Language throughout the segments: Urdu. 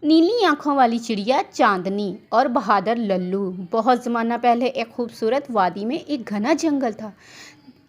نیلی آنکھوں والی چڑیا چاندنی اور بہادر للو۔ بہت زمانہ پہلے ایک خوبصورت وادی میں ایک گھنا جنگل تھا۔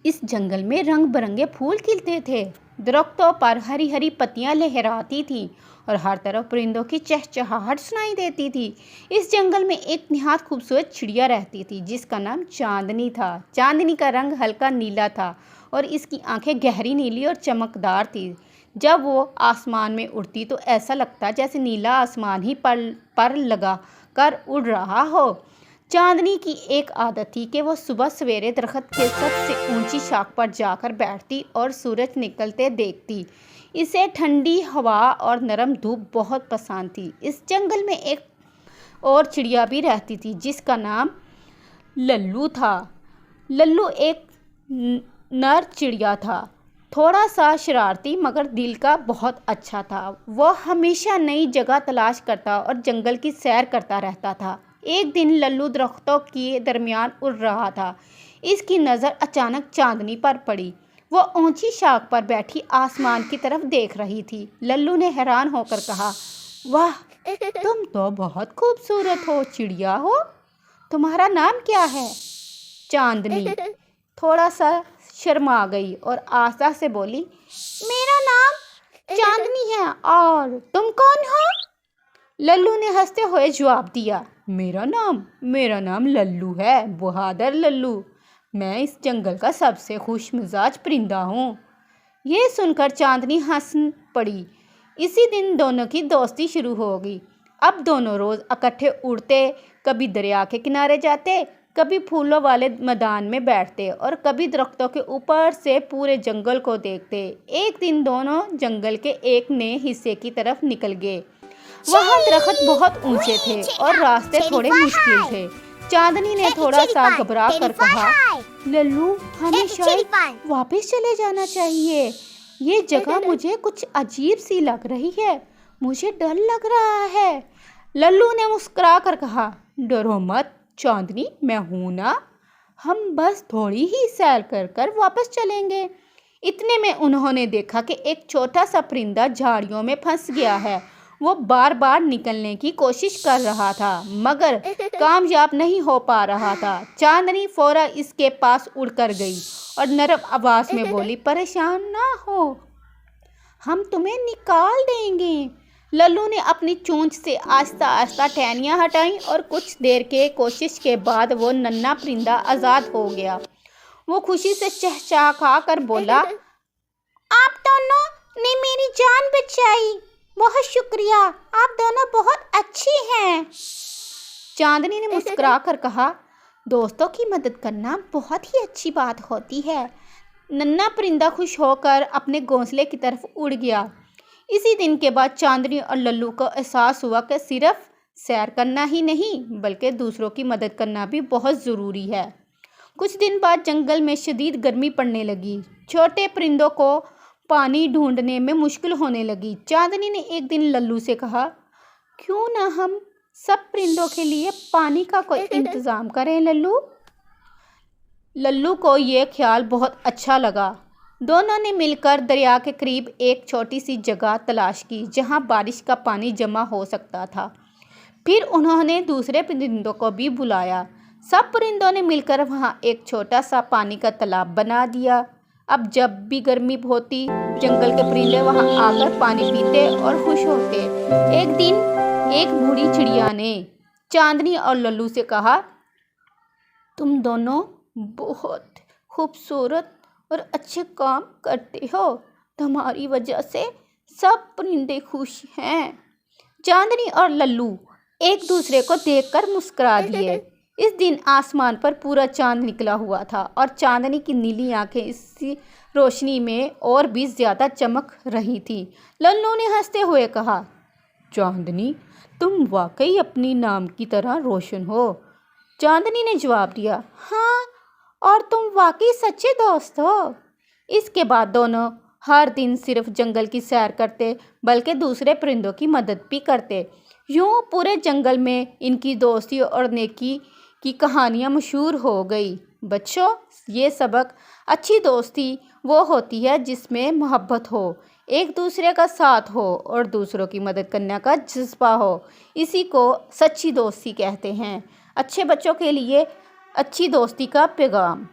اس جنگل میں رنگ برنگے پھول کھلتے تھے، درختوں پر ہری ہری پتیاں لہراتی تھیں اور ہر طرف پرندوں کی چہچہاہٹ سنائی دیتی تھی۔ اس جنگل میں ایک نہایت خوبصورت چڑیا رہتی تھی جس کا نام چاندنی تھا۔ چاندنی کا رنگ ہلکا نیلا تھا اور اس کی آنکھیں گہری نیلی اور چمکدار تھیں۔ جب وہ آسمان میں اڑتی تو ایسا لگتا جیسے نیلا آسمان ہی پر لگا کر اڑ رہا ہو۔ چاندنی کی ایک عادت تھی کہ وہ صبح سویرے درخت کے سب سے اونچی شاخ پر جا کر بیٹھتی اور سورج نکلتے دیکھتی۔ اسے ٹھنڈی ہوا اور نرم دھوپ بہت پسند تھی۔ اس جنگل میں ایک اور چڑیا بھی رہتی تھی جس کا نام للو تھا۔ للو ایک نر چڑیا تھا، تھوڑا سا شرارتی مگر دل کا بہت اچھا تھا۔ وہ ہمیشہ نئی جگہ تلاش کرتا اور جنگل کی سیر کرتا رہتا تھا۔ ایک دن للو درختوں کے درمیان اڑ رہا تھا۔ اس کی نظر اچانک چاندنی پر پڑی۔ وہ اونچی شاخ پر بیٹھی آسمان کی طرف دیکھ رہی تھی۔ للو نے حیران ہو کر کہا، واہ، تم تو بہت خوبصورت ہو چڑیا ہو، تمہارا نام کیا ہے؟ چاندنی تھوڑا سا شرما گئی اور آہستہ سے بولی، میرا نام چاندنی ہے، اور تم کون ہو؟ للو نے ہنستے ہوئے جواب دیا، میرا نام للو ہے، بہادر للو۔ میں اس جنگل کا سب سے خوش مزاج پرندہ ہوں۔ یہ سن کر چاندنی ہنس پڑی۔ اسی دن دونوں کی دوستی شروع ہو گئی۔ اب دونوں روز اکٹھے اڑتے، کبھی دریا کے کنارے جاتے، کبھی پھولوں والے میدان میں بیٹھتے اور کبھی درختوں کے اوپر سے پورے جنگل کو دیکھتے۔ ایک دن دونوں جنگل کے ایک نئے حصے کی طرف نکل گئے۔ وہاں درخت بہت اونچے تھے اور راستے تھوڑے مشکل تھے۔ چاندنی نے تھوڑا سا گھبرا کر کہا، للو، ہمیں شاید واپس چلے جانا چاہیے۔ یہ جگہ مجھے کچھ عجیب سی لگ رہی ہے، مجھے ڈر لگ رہا ہے۔ للو نے مسکرا کر کہا، ڈرو مت چاندنی، میں ہوں نا، ہم بس تھوڑی ہی سیر کر کر واپس چلیں گے۔ اتنے میں انہوں نے دیکھا کہ ایک چھوٹا سا پرندہ جھاڑیوں میں پھنس گیا ہے۔ وہ بار بار نکلنے کی کوشش کر رہا تھا مگر کامیاب نہیں ہو پا رہا تھا۔ چاندنی فوراً اس کے پاس اڑ کر گئی اور نرم آواز میں بولی، پریشان نہ ہو، ہم تمہیں نکال دیں گے۔ للو نے اپنی چونچ سے آہستہ آہستہ ٹہنیاں ہٹائیں اور کچھ دیر کے کوشش کے بعد وہ ننھا پرندہ آزاد ہو گیا۔ وہ خوشی سے چہچہا کر بولا، آپ دونوں نے میری جان بچائی، بہت شکریہ، آپ دونوں بہت اچھی ہیں۔ چاندنی نے مسکرا کر کہا، دوستوں کی مدد کرنا بہت ہی اچھی بات ہوتی ہے۔ ننھا پرندہ خوش ہو کر اپنے گھونسلے کی طرف اڑ گیا۔ اسی دن کے بعد چاندنی اور للو کو احساس ہوا کہ صرف سیر کرنا ہی نہیں بلکہ دوسروں کی مدد کرنا بھی بہت ضروری ہے۔ کچھ دن بعد جنگل میں شدید گرمی پڑنے لگی۔ چھوٹے پرندوں کو پانی ڈھونڈنے میں مشکل ہونے لگی۔ چاندنی نے ایک دن للو سے کہا، کیوں نہ ہم سب پرندوں کے لیے پانی کا کوئی انتظام کریں للو؟ للو کو یہ خیال بہت اچھا لگا۔ دونوں نے مل کر دریا کے قریب ایک چھوٹی سی جگہ تلاش کی جہاں بارش کا پانی جمع ہو سکتا تھا۔ پھر انہوں نے دوسرے پرندوں کو بھی بلایا۔ سب پرندوں نے مل کر وہاں ایک چھوٹا سا پانی کا تالاب بنا دیا۔ اب جب بھی گرمی ہوتی، جنگل کے پرندے وہاں آ کر پانی پیتے اور خوش ہوتے۔ ایک دن ایک بوڑھی چڑیا نے چاندنی اور للو سے کہا، تم دونوں بہت خوبصورت اور اچھے کام کرتے ہو، تمہاری وجہ سے سب پرندے خوش ہیں۔ چاندنی اور للو ایک دوسرے کو دیکھ کر مسکرا دیے۔ اس دن آسمان پر پورا چاند نکلا ہوا تھا اور چاندنی کی نیلی آنکھیں اس روشنی میں اور بھی زیادہ چمک رہی تھیں۔ للو نے ہنستے ہوئے کہا، چاندنی، تم واقعی اپنی نام کی طرح روشن ہو۔ چاندنی نے جواب دیا، ہاں، اور تم واقعی سچے دوست ہو۔ اس کے بعد دونوں ہر دن صرف جنگل کی سیر کرتے بلکہ دوسرے پرندوں کی مدد بھی کرتے۔ یوں پورے جنگل میں ان کی دوستی اور نیکی کی کہانیاں مشہور ہو گئی۔ بچوں، یہ سبق، اچھی دوستی وہ ہوتی ہے جس میں محبت ہو، ایک دوسرے کا ساتھ ہو اور دوسروں کی مدد کرنے کا جذبہ ہو، اسی کو سچی دوستی کہتے ہیں۔ اچھے بچوں کے لیے اچھی دوستی کا پیغام۔